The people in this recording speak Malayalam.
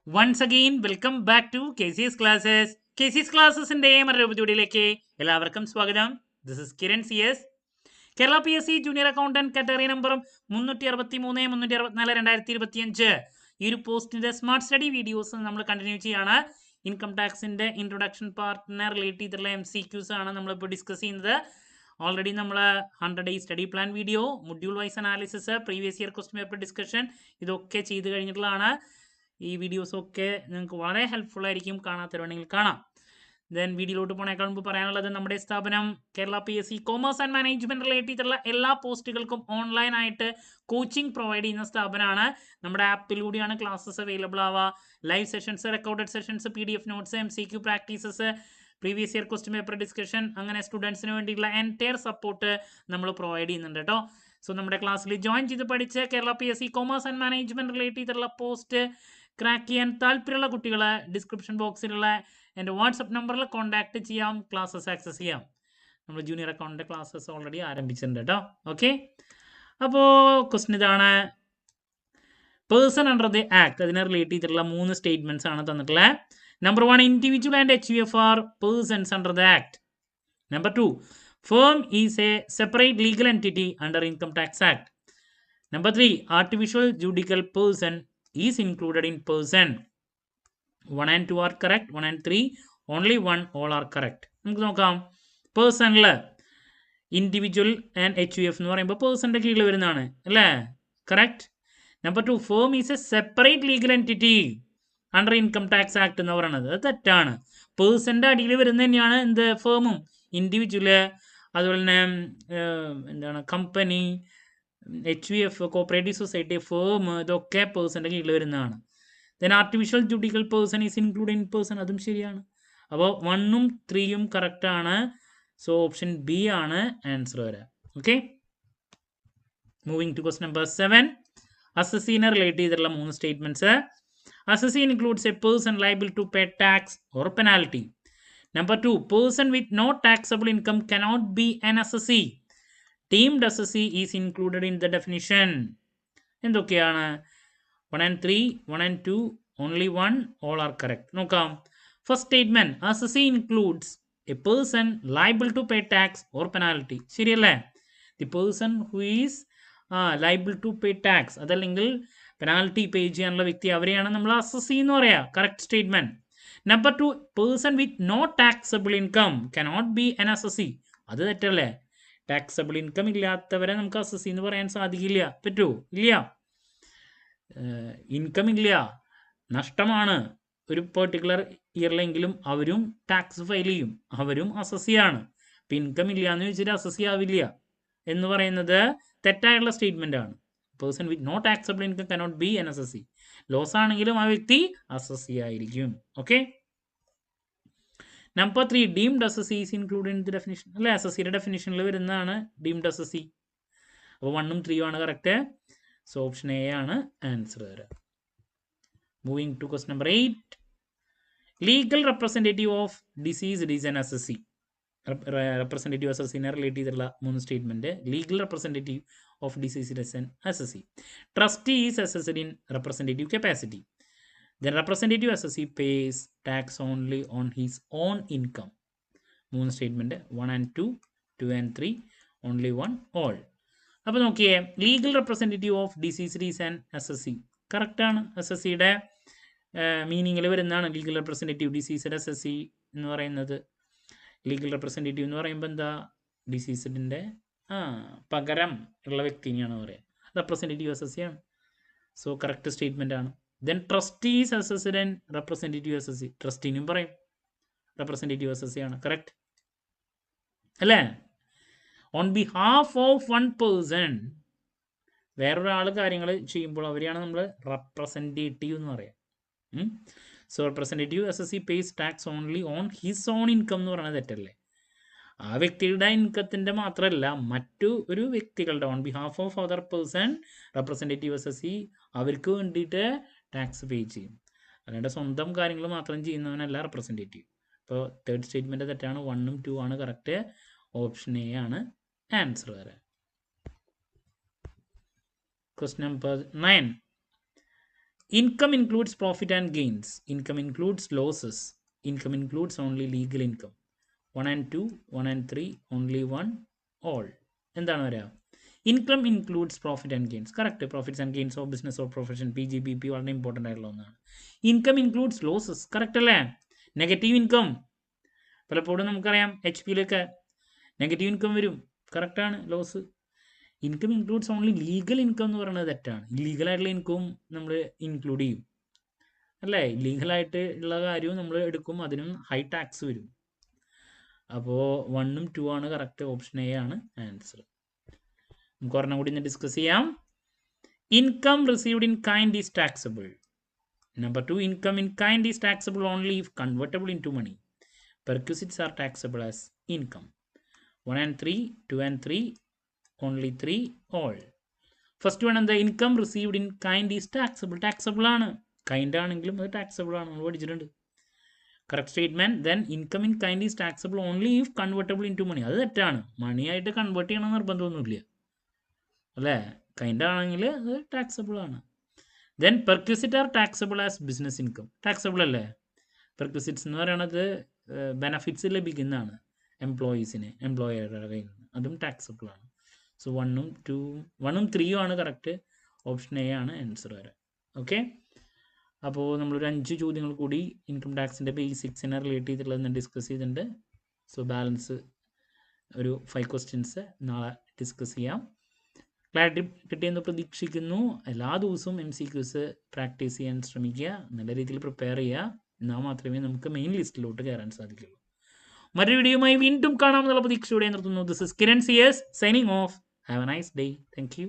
Once again, welcome back to KCS Classes. KCS Classesന്റെ മറ്റൊരു വീഡിയോയിലേക്ക് എല്ലാവർക്കും സ്വാഗതം. This is Kiran CS. Kerala PSC junior accountant category number 363 364 2025 ഈ ഒരു പോസ്റ്റിന്റെ സ്മാർട്ട് സ്റ്റഡി വീഡിയോസ് നമ്മൾ കണ്ടിന്യൂ ചെയ്യാണ്. ഇൻകം ടാക്സിന്റെ ഇൻട്രൊഡക്ഷൻ പാർട്ടിനെ റിലേറ്റ് ചെയ്തിട്ടുള്ള MCQs ആണ് നമ്മളിപ്പോൾ ഡിസ്കസ് ചെയ്യുന്നത്. ഓൾറെഡി നമ്മൾ 100 day study plan video, module wise analysis, previous year question paper discussion ഇതൊക്കെ ചെയ്ത് കഴിഞ്ഞിട്ടുള്ളതാണ്. ഈ വീഡിയോസൊക്കെ നിങ്ങൾക്ക് വളരെ ഹെൽപ്ഫുൾ ആയിരിക്കും, കാണാത്തവരുണ്ടെങ്കിൽ കാണാം. ദെൻ വീഡിയോയിലോട്ട് പോണേക്കാൾ മുമ്പ് പറയാനുള്ളത്, നമ്മുടെ സ്ഥാപനം Kerala PSC commerce and management relate ചെയ്തിട്ടുള്ള എല്ലാ പോസ്റ്റുകൾക്കും ഓൺലൈനായിട്ട് കോച്ചിങ് പ്രൊവൈഡ് ചെയ്യുന്ന സ്ഥാപനമാണ്. നമ്മുടെ ആപ്പിലൂടെയാണ് ക്ലാസ്സസ് അവൈലബിൾ ആവുക. Live sessions, recorded sessions, PDF notes, MCQ practices, previous year question paper discussion, അങ്ങനെ സ്റ്റുഡൻസിന് വേണ്ടിയിട്ടുള്ള എൻറ്റയർ സപ്പോർട്ട് നമ്മൾ പ്രൊവൈഡ് ചെയ്യുന്നുണ്ട് കേട്ടോ. സോ നമ്മുടെ ക്ലാസ്സിൽ ജോയിൻ ചെയ്ത് പഠിച്ച് Kerala PSC commerce and management relate ചെയ്തിട്ടുള്ള പോസ്റ്റ് ക്രാക്ക് ചെയ്യാൻ താല്പര്യമുള്ള കുട്ടികൾ ഡിസ്ക്രിപ്ഷൻ ബോക്സിലുള്ള എൻ്റെ വാട്സപ്പ് നമ്പറിൽ കോൺടാക്ട് ചെയ്യാം, ക്ലാസ്സസ് ആക്സസ് ചെയ്യാം. നമ്മൾ ജൂനിയർ അക്കൗണ്ടിൻ്റെ ക്ലാസ്സസ് ഓൾറെഡി ആരംഭിച്ചിട്ടുണ്ട് കേട്ടോ. ഓക്കെ, അപ്പോൾ ക്വസ്റ്റ്യൻ ഇതാണ്. പേഴ്സൺ അണ്ടർ ദി ആക്ട്, അതിനെ റിലേറ്റ് ചെയ്തിട്ടുള്ള 3 സ്റ്റേറ്റ്മെന്റ്സ് ആണ് തന്നിട്ടുള്ളത്. Number 1, individual and HUF are persons under the act. Number 2, firm is a separate legal entity under Income Tax Act. Number 3, artificial judicial person is included in person. 1 and 2 are correct. 1 and 3 only 1, all are correct. നമുക്ക് നോക്കാം. പേഴ്സണിൽ ഇൻഡിവിജ്വൽ ആൻഡ് HUF എന്ന് പറയുമ്പോൾ പേഴ്സണിൻ്റെ കീഴിൽ വരുന്നതാണ് അല്ലേ? Correct. Number 2, firm is A separate legal entity under income tax act എന്ന് പറയുന്നത് അത് തെറ്റാണ്. പേഴ്സണിൻ്റെ അടിയിൽ വരുന്ന തന്നെയാണ് എന്ത് ഫേമും. ഇൻഡിവിജ്വല്, അതുപോലെ തന്നെ എന്താണ് company, HUF, cooperative society, firm, ഇതൊക്കെ പേഴ്സൻ്റെ കീഴിൽ വരുന്നതാണ്. Then artificial judicial person is include in person, അതും ശരിയാണ്. അപ്പോൾ 1ഉം 3ഉം കറക്റ്റാണ്. സോ ഓപ്ഷൻ B ആണ് ആൻസർ വരാം. Okay, moving to question number 7. അസസീനെ റിലേറ്റ് ചെയ്തിട്ടുള്ള 3 statements. Assessee includes a person liable to pay tax or penalty. Number 2, person with no taxable income cannot be an assessee. Deemed assessee is included in the definition. എന്തൊക്കെയാണ്? 1 and 3, 1 and 2, only 1, all are correct. നോക്കാം. First statement, assessee includes a person liable to pay tax or penalty. ശരിയല്ലേ? The person who is liable to pay tax, അതല്ലെങ്കിൽ പെനാൽറ്റി പേ ചെയ്യാനുള്ള വ്യക്തി, അവരെയാണ് നമ്മൾ അസസി എന്ന് പറയാ. Correct statement. Number 2, person with no taxable income cannot be an assessee. അത് തെറ്റല്ലേ? ടാക്സബിൾ ഇൻകം ഇല്ലാത്തവരെ നമുക്ക് അസസി എന്ന് പറയാൻ സാധിക്കില്ല. പറ്റുമോ? ഇല്ല. ഇൻകം ഇല്ല, നഷ്ടമാണ് ഒരു പെർട്ടിക്കുലർ ഇയറിലെങ്കിലും അവരും ടാക്സ് ഫയൽ ചെയ്യും, അവരും അസസിയാണ്. ഇപ്പം ഇൻകം ഇല്ല എന്ന് വെച്ചിട്ട് അസസി ആവില്ല എന്ന് പറയുന്നത് തെറ്റായുള്ള സ്റ്റേറ്റ്മെന്റ് ആണ്. Person with no taxable income cannot be an assessee. Loss ആണെങ്കിലും ആ വ്യക്തി അസസി ആയിരിക്കും. Okay. Number 3, deemed assessee is included in the definition. അല്ലെ, അസസിയുടെ ഡെഫിനിഷനിൽ വരുന്നതാണ് ഡീംഡ് അസസി. അപ്പോൾ 1ഉം 3ഉം ആണ് കറക്റ്റ്. സോ ഓപ്ഷൻ A ആണ് ആൻസർ വരാം. Moving to question number 8. Legal representative of deceased is an assessee. Representative അസസിനെ റിലേറ്റ് ചെയ്തിട്ടുള്ള 3 statement. Legal representative of deceased is an assessee. Trustee is assessed in representative capacity. Then representative assessee pays tax only on his own income. 3 statement. 1 and 2, 2 and 3, only 1, all. അപ്പോൾ നോക്കിയേ, legal representative of deceased is an assessee. കറക്റ്റാണ്. അസസിയുടെ മീനിങ്ങിൽ വരുന്നതാണ് ലീഗൽ റെപ്രസെൻറ്റേറ്റീവ്. ഡിസീസ്ഡ് അസസി എന്ന് പറയുന്നത്, ലീഗൽ റെപ്രസെൻറ്റേറ്റീവ് എന്ന് പറയുമ്പോൾ എന്താ, ഡിസീസ്ഡിൻ്റെ പകരം ഉള്ള വ്യക്തിനെയാണ് പറയുക. റെപ്രസെൻറ്റേറ്റീവ് അസസിയാണ്. സോ കറക്റ്റ് സ്റ്റേറ്റ്മെൻ്റ് ആണ്. Then trustee is assessed and representative assessee. ട്രസ്റ്റിനും പറയും റെപ്രസെൻറ്റേറ്റീവ് അസസി ആണ്. കറക്റ്റ് അല്ലേ? ഓൺ ബിഹാഫ് ഓഫ് 1 പേഴ്സൺ, വേറൊരാൾ കാര്യങ്ങൾ ചെയ്യുമ്പോൾ അവരെയാണ് നമ്മൾ റെപ്രസെൻറ്റേറ്റീവ് എന്ന് പറയാം. So representative assessee pays tax only on his own income എന്ന് പറയുന്നത് തെറ്റല്ലേ? ആ വ്യക്തിയുടെ ഇൻകത്തിൻ്റെ മാത്രമല്ല, മറ്റു ഒരു വ്യക്തികളുടെ on behalf of other person representative assessee അവർക്ക് വേണ്ടിയിട്ട് ടാക്സ് പേ ചെയ്യും. അല്ലാണ്ട് സ്വന്തം കാര്യങ്ങൾ മാത്രം ചെയ്യുന്നവനല്ല റെപ്രസെൻറ്റേറ്റീവ്. അപ്പോൾ 3rd സ്റ്റേറ്റ്മെൻറ്റ് തെറ്റാണ്. 1ഉം 2 ആണ് കറക്റ്റ്. ഓപ്ഷൻ A ആണ് ആൻസർ വരെ. Question number 9. Income includes profit and gains. Income includes losses. Income includes only legal income. 1 and 2, 1 and 3, only 1, all. എന്താണ് വരിക? Income includes profit and gains. Correct. Profits and gains of business or profession, PGBP വളരെ ഇമ്പോർട്ടൻ്റ് ആയിട്ടുള്ള ഒന്നാണ്. Income includes losses. കറക്റ്റ് അല്ലേ? നെഗറ്റീവ് ഇൻകം പലപ്പോഴും നമുക്കറിയാം HP നെഗറ്റീവ് ഇൻകം വരും. കറക്റ്റാണ്. Loss. Income includes only legal income എന്ന് പറയുന്നത് തെറ്റാണ്. ഇല്ലീഗലായിട്ടുള്ള ഇൻകവും നമ്മൾ ഇൻക്ലൂഡ് ചെയ്യും അല്ലേ? ഇല്ലീഗലായിട്ട് ഉള്ള കാര്യവും നമ്മൾ എടുക്കും, അതിനും ഹൈ ടാക്സ് വരും. അപ്പോൾ 1ഉം 2 ആണ് കറക്റ്റ്. ഓപ്ഷൻ എ ആണ് ആൻസർ. നമുക്ക് ഒരെണ്ണം കൂടി ഇന്ന് ഡിസ്കസ് ചെയ്യാം. Income received in kind is taxable. Number 2, income in kind is taxable only if convertible into money. Perquisites are taxable as income. 1 and 3, 2 and 3, only 3, all. First one, the income received in kind is taxable. Taxable ആണ്. Kind ആണെങ്കിലും അത് taxable ആണ്. നമ്മൾ പഠിച്ചിട്ടുണ്ട്. Correct statement. Then income in kind is taxable only if convertible into money. അത് തെറ്റാണ്. മണി ആയിട്ട് കൺവേർട്ട് ചെയ്യണം നിർബന്ധമൊന്നുമില്ല അല്ലേ? കൈൻഡ് ആണെങ്കിൽ അത് ടാക്സബിൾ ആണ്. Then perquisite are taxable as business income. Taxable അല്ലേ? പെർക്വിസിറ്റ്സ് എന്ന് പറയുന്നത് ബെനഫിറ്റ്സ് ലഭിക്കുന്നതാണ് എംപ്ലോയീസിന്, എംപ്ലോയറുടെ കയ്യിൽ നിന്ന്. അതും ടാക്സബിൾ ആണ്. സോ 1ഉം 3ഉം ആണ് കറക്റ്റ്. ഓപ്ഷൻ എ ആണ് ആൻസർ വരെ. ഓക്കെ, അപ്പോൾ നമ്മളൊരു 5 ചോദ്യങ്ങൾ കൂടി ഇൻകം ടാക്സിൻ്റെ ബേസിക്സിനെ റിലേറ്റ് ചെയ്തിട്ടുള്ളത് ഡിസ്കസ് ചെയ്തിട്ടുണ്ട്. സോ ബാലൻസ് ഒരു 5 ക്വസ്റ്റ്യൻസ് നാളെ ഡിസ്കസ് ചെയ്യാം. ക്ലാരിറ്റി കിട്ടിയെന്ന് പ്രതീക്ഷിക്കുന്നു. എല്ലാ ദിവസവും MCQs പ്രാക്ടീസ് ചെയ്യാൻ ശ്രമിക്കുക, നല്ല രീതിയിൽ പ്രിപ്പയർ ചെയ്യുക. എന്നാൽ മാത്രമേ നമുക്ക് മെയിൻ ലിസ്റ്റിലോട്ട് കയറാൻ സാധിക്കുള്ളൂ. മറ്റൊരു വീഡിയോയുമായി വീണ്ടും കാണാമെന്നുള്ള പ്രതീക്ഷയോടെ നിർത്തുന്നു. This is Kiran CS signing off. Have a nice day. Thank U.